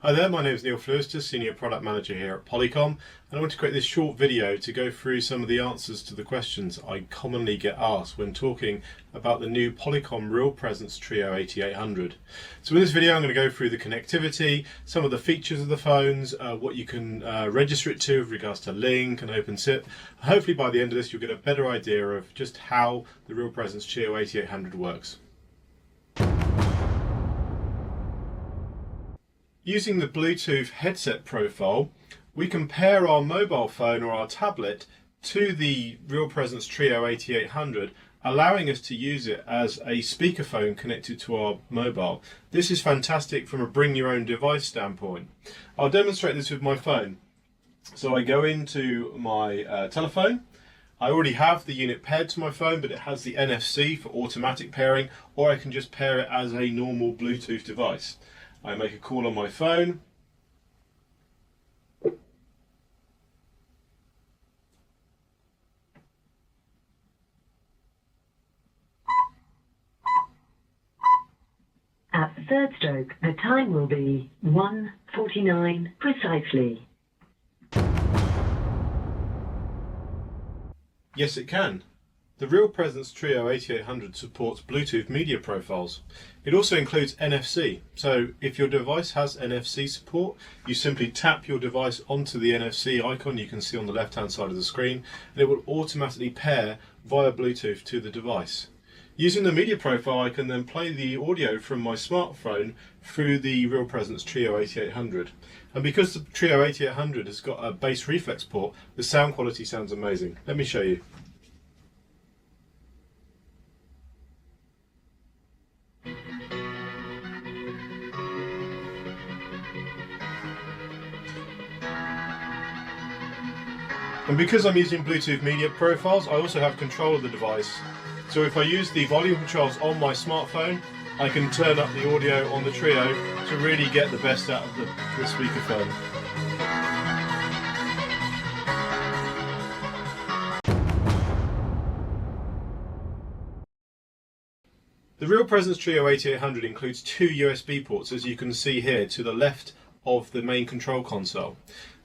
Hi there, my name is Neil Fleuster, Senior Product Manager here at Polycom, and I want to create this short video to go through some of the answers to the questions I commonly get asked when talking about the new Polycom RealPresence Trio 8800. So in this video I'm going to go through the connectivity, some of the features of the phones, what you can register it to with regards to link and OpenSIP. Hopefully by the end of this you'll get a better idea of just how the RealPresence Trio 8800 works. Using the Bluetooth headset profile, we can pair our mobile phone or our tablet to the RealPresence Trio 8800, allowing us to use it as a speakerphone connected to our mobile. This is fantastic from a bring your own device standpoint. I'll demonstrate this with my phone. So I go into my telephone. I already have the unit paired to my phone, but it has the NFC for automatic pairing, or I can just pair it as a normal Bluetooth device. I make a call on my phone. At the third stroke, the time will be 1:49 precisely. Yes, it can. The RealPresence Trio 8800 supports Bluetooth media profiles. It also includes NFC, so if your device has NFC support, you simply tap your device onto the NFC icon you can see on the left hand side of the screen, and it will automatically pair via Bluetooth to the device. Using the media profile, I can then play the audio from my smartphone through the RealPresence Trio 8800. And because the Trio 8800 has got a bass reflex port, the sound quality sounds amazing. Let me show you. And because I'm using Bluetooth media profiles, I also have control of the device. So if I use the volume controls on my smartphone, I can turn up the audio on the Trio to really get the best out of the speakerphone. The RealPresence Trio 8800 includes two USB ports, as you can see here to the left of the main control console.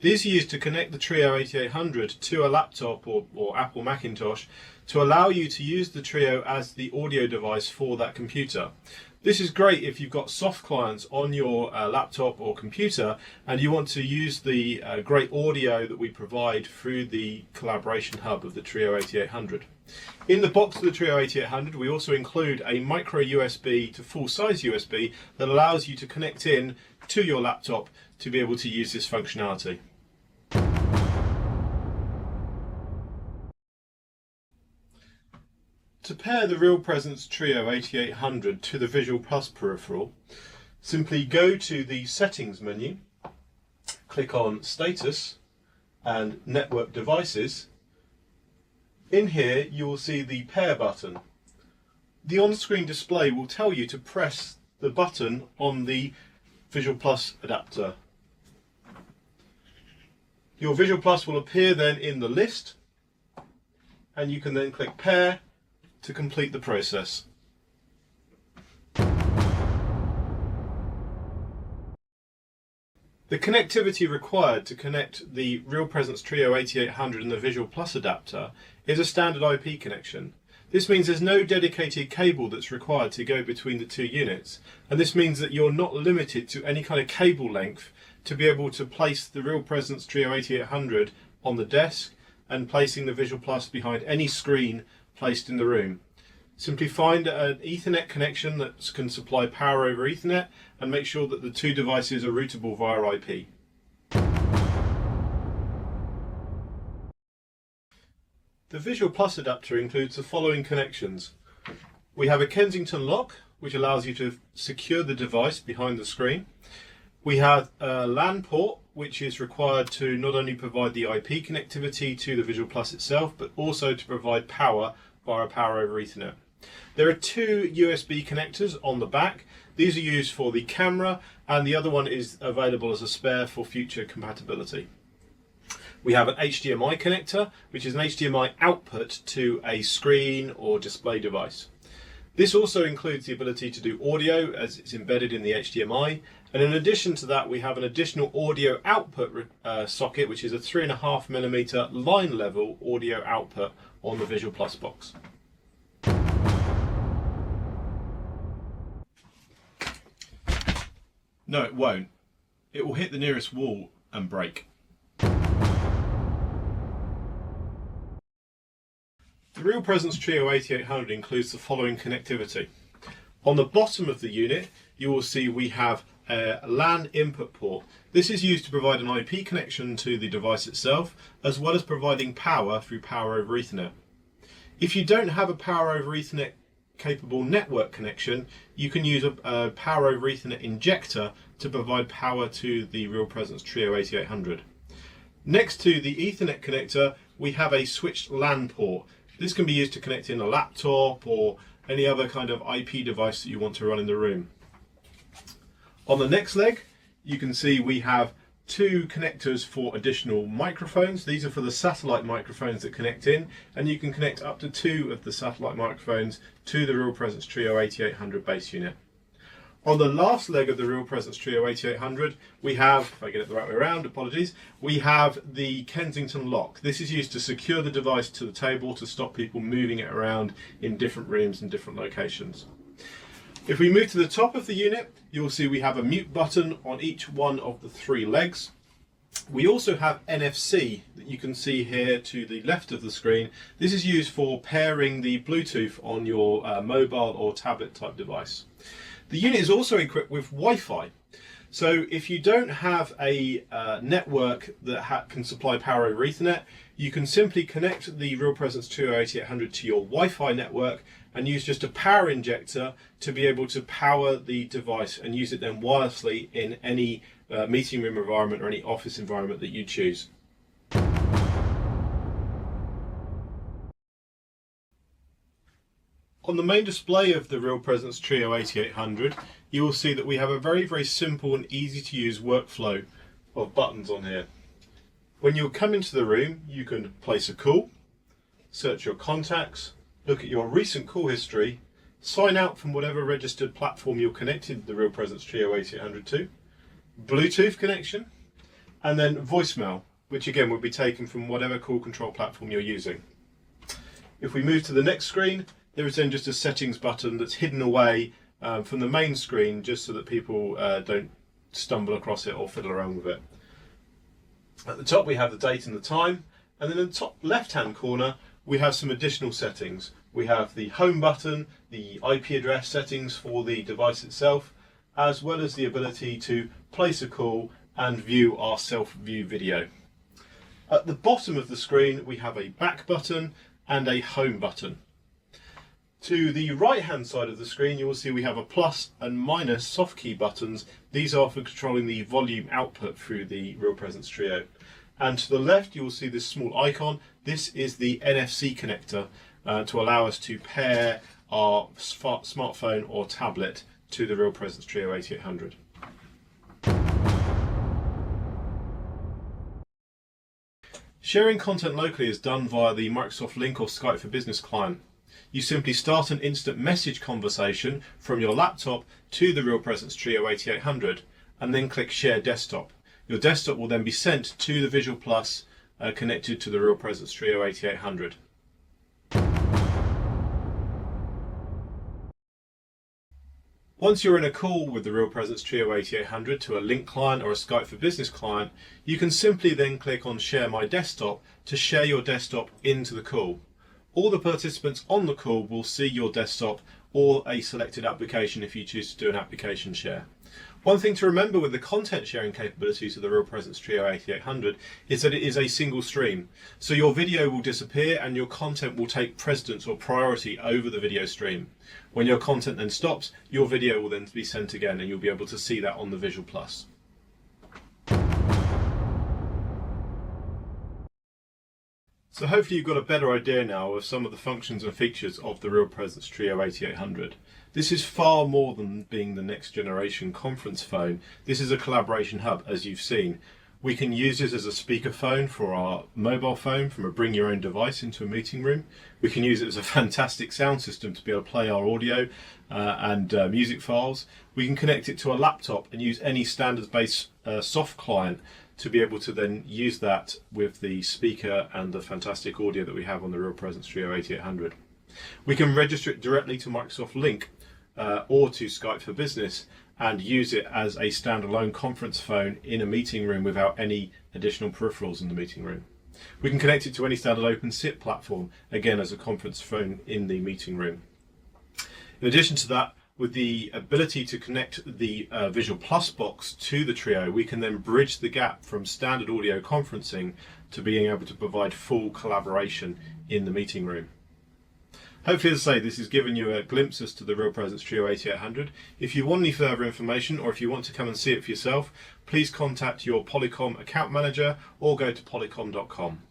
These are used to connect the Trio 8800 to a laptop or Apple Macintosh to allow you to use the Trio as the audio device for that computer. This is great if you've got soft clients on your laptop or computer and you want to use the great audio that we provide through the collaboration hub of the Trio 8800. In the box of the Trio 8800 we also include a micro USB to full size USB that allows you to connect in to your laptop to be able to use this functionality. To pair the RealPresence Trio 8800 to the Visual Plus peripheral, simply go to the Settings menu, click on Status and Network Devices. In here you will see the Pair button. The on-screen display will tell you to press the button on the Visual Plus adapter. Your Visual Plus will appear then in the list and you can then click Pair to complete the process. The connectivity required to connect the RealPresence Trio 8800 and the Visual Plus adapter is a standard IP connection. This means there's no dedicated cable that's required to go between the two units, and this means that you're not limited to any kind of cable length to be able to place the RealPresence Trio 8800 on the desk and placing the Visual Plus behind any screen placed in the room. Simply find an Ethernet connection that can supply power over Ethernet and make sure that the two devices are routable via IP. The Visual Plus adapter includes the following connections. We have a Kensington lock, which allows you to secure the device behind the screen. We have a LAN port, which is required to not only provide the IP connectivity to the Visual Plus itself, but also to provide power via power over Ethernet. There are two USB connectors on the back. These are used for the camera, and the other one is available as a spare for future compatibility. We have an HDMI connector, which is an HDMI output to a screen or display device. This also includes the ability to do audio as it's embedded in the HDMI, and in addition to that we have an additional audio output socket, which is a 3.5mm line level audio output on the Visual Plus box. No, it won't. It will hit the nearest wall and break. The RealPresence Trio 8800 includes the following connectivity. On the bottom of the unit, you will see we have a LAN input port. This is used to provide an IP connection to the device itself, as well as providing power through Power over Ethernet. If you don't have a Power over Ethernet capable network connection, you can use a Power over Ethernet injector to provide power to the RealPresence Trio 8800. Next to the Ethernet connector, we have a switched LAN port. This can be used to connect in a laptop or any other kind of IP device that you want to run in the room. On the next leg, you can see we have two connectors for additional microphones. These are for the satellite microphones that connect in, and you can connect up to 2 of the satellite microphones to the RealPresence Trio 8800 base unit. On the last leg of the RealPresence Trio 8800, we have, if I get it the right way around, apologies, we have the Kensington lock. This is used to secure the device to the table to stop people moving it around in different rooms and different locations. If we move to the top of the unit, you'll see we have a mute button on each one of the 3 legs. We also have NFC that you can see here to the left of the screen. This is used for pairing the Bluetooth on your mobile or tablet type device. The unit is also equipped with Wi-Fi. So if you don't have a network that can supply power over Ethernet, you can simply connect the RealPresence Trio 8800 to your Wi-Fi network and use just a power injector to be able to power the device and use it then wirelessly in any meeting room environment or any office environment that you choose. On the main display of the RealPresence Trio 8800, you will see that we have a very simple and easy to use workflow of buttons on here. When you come into the room, you can place a call, search your contacts, look at your recent call history, sign out from whatever registered platform you're connected the RealPresence Trio 8800 to, Bluetooth connection, and then voicemail, which again will be taken from whatever call control platform you're using. If we move to the next screen, there is then just a settings button that's hidden away from the main screen just so that people don't stumble across it or fiddle around with it. At the top we have the date and the time, and then in the top left hand corner we have some additional settings. We have the home button, the IP address settings for the device itself, as well as the ability to place a call and view our self-view video. At the bottom of the screen we have a back button and a home button. To the right hand side of the screen you will see we have a plus and minus soft key buttons. These are for controlling the volume output through the RealPresence Trio. And to the left you will see this small icon. This is the NFC connector to allow us to pair our smartphone or tablet to the RealPresence Trio 8800. Sharing content locally is done via the Microsoft Link or Skype for Business client. You simply start an instant message conversation from your laptop to the RealPresence Trio 8800 and then click Share Desktop. Your desktop will then be sent to the Visual Plus connected to the RealPresence Trio 8800. Once you're in a call with the RealPresence Trio 8800 to a Link client or a Skype for Business client, you can simply then click on Share My Desktop to share your desktop into the call. All the participants on the call will see your desktop or a selected application if you choose to do an application share. One thing to remember with the content sharing capabilities of the RealPresence Trio 8800 is that it is a single stream. So your video will disappear and your content will take precedence or priority over the video stream. When your content then stops, your video will then be sent again and you'll be able to see that on the Visual Plus. So hopefully you've got a better idea now of some of the functions and features of the RealPresence Trio 8800. This is far more than being the next generation conference phone. This is a collaboration hub, as you've seen. We can use this as a speakerphone for our mobile phone from a bring your own device into a meeting room. We can use it as a fantastic sound system to be able to play our audio and music files. We can connect it to a laptop and use any standards-based soft client to be able to then use that with the speaker and the fantastic audio that we have on the RealPresence Trio 8800. We can register it directly to Microsoft Link or to Skype for Business and use it as a standalone conference phone in a meeting room without any additional peripherals in the meeting room. We can connect it to any standard OpenSIP platform, again as a conference phone in the meeting room. In addition to that, with the ability to connect the Visual Plus box to the Trio, we can then bridge the gap from standard audio conferencing to being able to provide full collaboration in the meeting room. Hopefully, as I say, this has given you a glimpse as to the RealPresence Trio 8800. If you want any further information or if you want to come and see it for yourself, please contact your Polycom account manager or go to polycom.com.